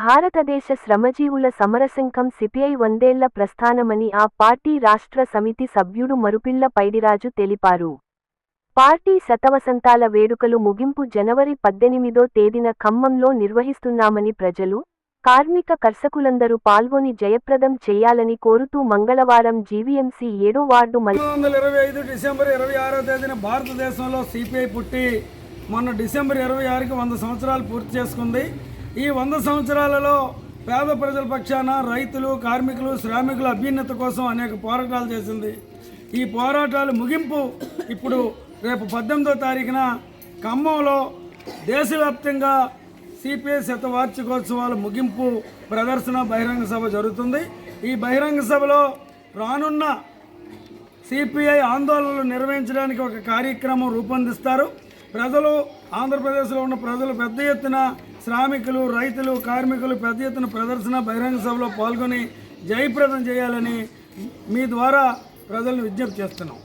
భారతదేశ శ్రమజీవుల సమరసంఘం సిపిఐ 100ఏళ్ల ప్రస్థానమని ఆ పార్టీ రాష్ట్ర సమితి సభ్యుడు మరుపిళ్ల పైడిరాజు తెలిపారు. పార్టీ శతవసంతాల వేడుకలు ముగింపు జనవరి 18వ తేదీన ఖమ్మంలో నిర్వహిస్తున్నామని ప్రజలు, కార్మిక కర్షకులందరూ పాల్గొని జయప్రదం చేయాలని కోరుతూ మంగళవారం జీవీఎంసీ 7వ వార్డు 1925 డిసెంబర్ 26వ తేదీన భారతదేశంలో సిపిఐ పుట్టి మొన్న డిసెంబర్ 26కి 100 సంవత్సరాలు పూర్తి చేసుకుంది. ఈ 100 సంవత్సరాలలో పేద ప్రజల పక్షాన రైతులు, కార్మికులు, శ్రామికుల అభ్యున్నత కోసం అనేక పోరాటాలు చేసింది. ఈ పోరాటాలు ముగింపు ఇప్పుడు రేపు 18వ తారీఖున ఖమ్మంలో దేశవ్యాప్తంగా సిపిఐ శతవార్షికోత్సవాల ముగింపు ప్రదర్శన బహిరంగ సభ జరుగుతుంది. ఈ బహిరంగ సభలో రానున్న సిపిఐ ఆందోళనలు నిర్వహించడానికి ఒక కార్యక్రమం రూపొందిస్తారు. ప్రజలు, ఆంధ్రప్రదేశ్లో ఉన్న ప్రజలు పెద్ద ఎత్తున, శ్రామికులు, రైతులు, కార్మికులు పెద్ద ఎత్తున ప్రదర్శన బహిరంగ సభలో పాల్గొని జయప్రదం చేయాలని మీ ద్వారా ప్రజలను విజ్ఞప్తి చేస్తున్నాం.